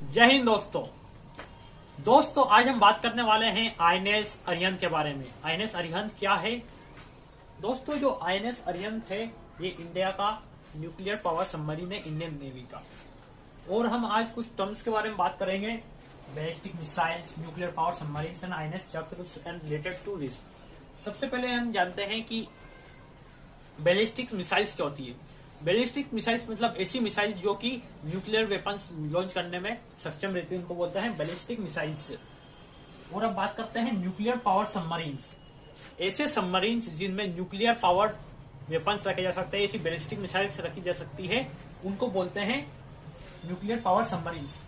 जय हिंद दोस्तों आज हम बात करने वाले हैं आईएनएस अरिहंत के बारे में। आईएनएस अरिहंत क्या है दोस्तों? जो आईएनएस अरिहंत है ये इंडिया का न्यूक्लियर पावर सबमरीन है, इंडियन नेवी का। और हम आज कुछ टर्म्स के बारे में बात करेंगे, ballistic missiles, nuclear power submarine and INS चक्र एंड रिलेटेड टू दिस। सबसे पहले हम जानते हैं कि बैलिस्टिक मिसाइल्स क्या होती है। बैलिस्टिक मिसाइल्स मतलब ऐसी मिसाइल जो कि न्यूक्लियर वेपन्स लॉन्च करने में सक्षम रहती है, उनको बोलते हैं बैलिस्टिक मिसाइल्स। और अब बात करते हैं न्यूक्लियर पावर सबमरीन्स। ऐसे सबमरीन्स जिनमें न्यूक्लियर पावर वेपन्स रखे जा सकते हैं, ऐसी बैलिस्टिक मिसाइल्स रखी जा सकती है, उनको बोलते हैं न्यूक्लियर पावर सबमरीन्स।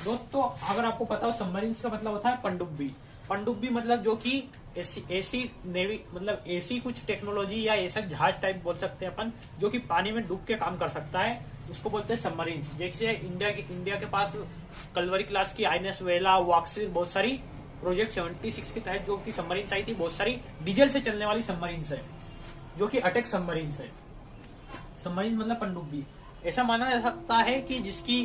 दोस्तों अगर आपको पता हो, सबमरीन्स का मतलब होता है पनडुब्बी। पनडुब्बी मतलब जो कि ऐसी नेवी मतलब ऐसी कुछ टेक्नोलॉजी या ऐसा जहाज टाइप बोल सकते हैं अपन, जो कि पानी में डूब के काम कर सकता है, उसको बोलते हैं सबमरीन्स। जैसे इंडिया के पास कलवरी क्लास की आईएनएस वेला, वाक्सिर, बहुत सारी प्रोजेक्ट 76 के तहत जो कि सबमरीन्स आई थी, बहुत सारी डीजल से चलने वाली सबमरीन्स है जो कि अटैक सबमरीन्स है। सबमरीन मतलब पनडुब्बी। ऐसा माना जा सकता है कि जिसकी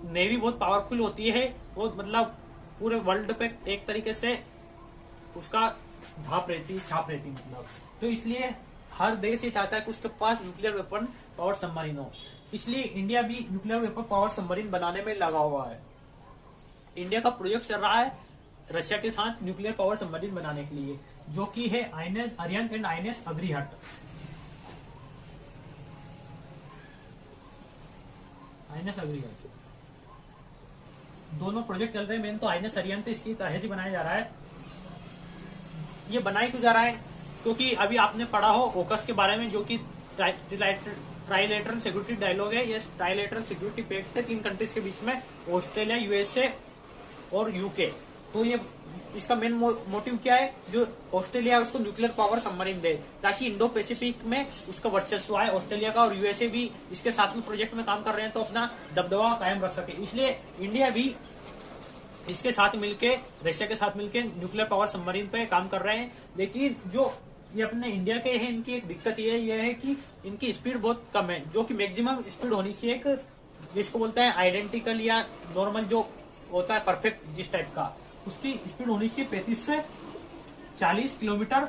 नेवी बहुत पावरफुल होती है, वो मतलब पूरे वर्ल्ड पे एक तरीके से उसका छाप रहती मतलब। तो इसलिए हर देश ये चाहता है कि उसके पास न्यूक्लियर वेपन पावर सबमरीन हो। इसलिए इंडिया भी न्यूक्लियर वेपन पावर सबमरीन बनाने में लगा हुआ है। इंडिया का प्रोजेक्ट चल रहा है रशिया के साथ न्यूक्लियर पावर सबमरीन बनाने के लिए, जो कि है INS Arihant and INS Agnihat. INS Agnihat दोनों प्रोजेक्ट चल रहे हैं। मेन तो आईएनएस अरिहंत इसकी तहत ही बनाया जा रहा है। ये बनाई क्यों जा रहा है? क्योंकि अभी आपने पढ़ा हो ओकस के बारे में, जो कि ट्राइलेटरल सिक्योरिटी डायलॉग है। ये ट्राइलेटरल सिक्योरिटी पैक्ट है 3 कंट्रीज के बीच में, ऑस्ट्रेलिया, यूएसए और यूके। तो ये इसका मेन मोटिव क्या है? जो ऑस्ट्रेलिया है उसको न्यूक्लियर पावर सबमरीन दे, ताकि इंडो पैसिफिक में उसका वर्चस्व आए। ऑस्ट्रेलिया का और यूएसए भी इसके साथ में प्रोजेक्ट में काम कर रहे हैं, तो अपना दबदबा कायम रख सके। इसलिए इंडिया भी इसके साथ मिलके, रशिया के साथ मिलके न्यूक्लियर पावर सबमरीन पे काम कर रहे हैं। लेकिन जो ये अपने इंडिया के हैं, इनकी एक दिक्कत ये है कि इनकी स्पीड बहुत कम है, जो कि मैक्सिमम स्पीड होनी चाहिए एक, जिसको बोलते हैं आइडेंटिकल या नॉर्मल जो होता है परफेक्ट जिस टाइप का, उसकी स्पीड होनी चाहिए 35 से 40 किलोमीटर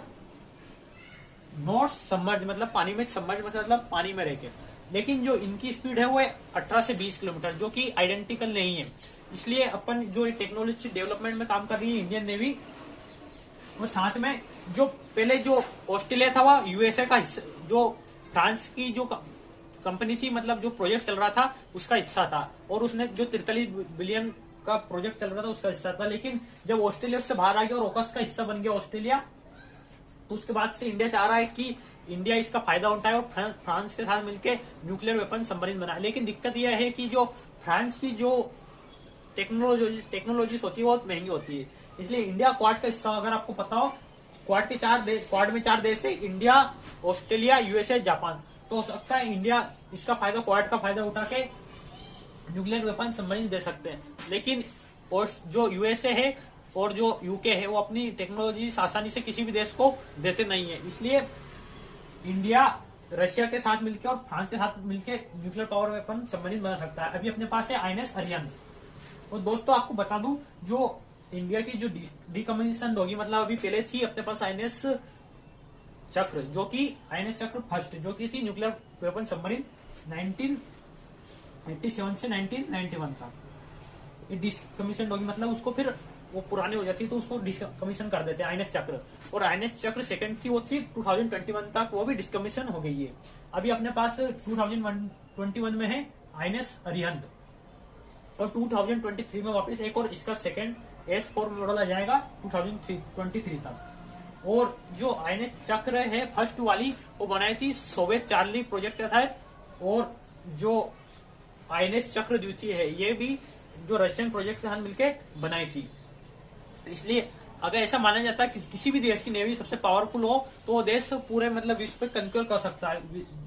नॉट सबमर्ज, मतलब पानी में सबमर्ज मतलब पानी में रहकर। लेकिन जो इनकी स्पीड है वो 18 से 20 किलोमीटर, जो कि आइडेंटिकल नहीं है। इसलिए अपन जो टेक्नोलॉजी डेवलपमेंट में काम कर रही है इंडियन नेवी, और साथ में जो पहले जो ऑस्ट्रेलिया था वह यूएसए का हिस्सा, जो फ्रांस की जो कंपनी थी, मतलब जो प्रोजेक्ट चल रहा था उसका हिस्सा था, और उसने जो 43 बिलियन का प्रोजेक्ट चल रहा था उसका हिस्सा था। लेकिन जब ऑस्ट्रेलिया उससे बाहर आ गया और ओकस का हिस्सा बन गया ऑस्ट्रेलिया, तो उसके बाद से इंडिया चाह रहा है कि इंडिया इसका फायदा उठाए और फ्रांस के साथ मिलकर न्यूक्लियर वेपन सबमरीन बनाए। लेकिन दिक्कत यह है कि जो फ्रांस की जो टेक्नोलॉजीज होती है वो बहुत महंगी होती है। इसलिए इंडिया क्वाड का हिस्सा, अगर आपको पता हो, क्वाड में 4 देश है, इंडिया, ऑस्ट्रेलिया, यूएसए, जापान। तो हो सकता है इंडिया इसका फायदा, क्वाड का फायदा उठा के न्यूक्लियर वेपन सबमरीन दे सकते हैं। लेकिन जो यूएसए है और जो यूके है वो अपनी टेक्नोलॉजी आसानी से किसी भी देश को देते नहीं है। इसलिए इंडिया रशिया के साथ मिलकर और फ्रांस के साथ मिलकर न्यूक्लियर पावर वेपन सबमरीन बना सकता है। अभी अपने पास है आईएनएस अरिहंत। और दोस्तों आपको बता दूं, जो इंडिया की जो डिकमिशन होगी, मतलब अभी पहले थी अपने पास आईएनएस चक्र, जो कि आईएनएस चक्र फर्स्ट, जो कि थी न्यूक्लियर वेपन सबमरीन 1987 से 1991 तक। ये डिकमिशन होगी मतलब उसको फिर वो पुरानी हो जाती है, तो उसको डिस्कमीशन कर देते हैं आईएनएस चक्र। और आईएनएस चक्र सेकंड थी, वो थी 2021 तक, वो भी डिस्कमीशन हो गई है। अभी अपने पास 2021 में है आईएनएस अरिहंत, और 2023 में वापस एक और इसका सेकंड S4 मॉडल आ जाएगा 2023 तक। और जो आईएनएस चक्र है फर्स्ट वाली, वो बनाई थी सोवियत चार्ली प्रोजेक्ट के तहत, और जो आईएनएस चक्र द्वितीय है ये भी जो रशियन प्रोजेक्ट के साथ मिलकर बनाई थी। इसलिए अगर ऐसा माना जाता है कि किसी भी देश की नेवी सबसे पावरफुल हो, तो वो देश पूरे मतलब विश्व पे कंट्रोल कर सकता है,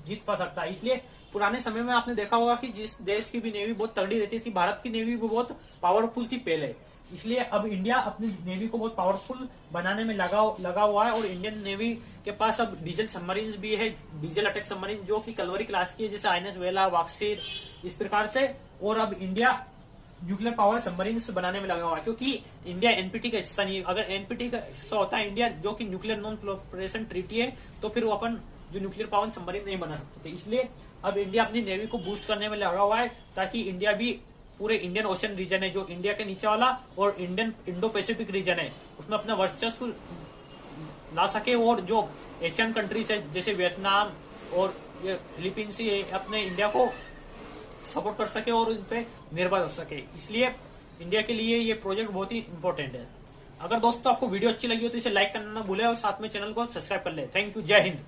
जीत पा सकता है। इसलिए पुराने समय में आपने देखा होगा कि जिस देश की भी नेवी बहुत तगड़ी रहती थी, भारत की नेवी भी बहुत पावरफुल थी पहले। इसलिए अब इंडिया अपनी नेवी को बहुत पावरफुल बनाने में लगा हुआ है। और इंडियन नेवी के पास अब डीजल सबमरीन भी है, डीजल अटैक सबमरीन, जो कि कलवरी क्लास की है, जैसे आईएनएस वेला, वाक्सिर, इस प्रकार से। और अब इंडिया न्यूक्लियर पावर सबमरीन बनाने में लगा हुआ है, क्योंकि इंडिया एनपीटी का हिस्सा नहीं है। अगर एनपीटी का हिस्सा होता है इंडिया, जो कि न्यूक्लियर नॉन प्रोलिफरेशन ट्रीटी है, तो फिर वो अपन जो न्यूक्लियर पावर सबमरीन नहीं बना सकते थे। इसलिए अब इंडिया अपनी नेवी को बूस्ट करने में लगा हुआ है, ताकि इंडिया भी पूरे इंडियन ओशन रीजन है, जो इंडिया के नीचे वाला और इंडियन इंडो पैसिफिक रीजन है, उसमें अपना वर्चस्व ला सके, और जो एशियन कंट्रीज है जैसे वियतनाम और ये फिलीपींस, ये अपने इंडिया को सपोर्ट कर सके और उन पे निर्भर हो सके। इसलिए इंडिया के लिए ये प्रोजेक्ट बहुत ही इंपॉर्टेंट है। अगर दोस्तों आपको वीडियो अच्छी लगी हो तो इसे लाइक करना ना भूले और साथ में चैनल को सब्सक्राइब कर ले। थैंक यू, जय हिंद।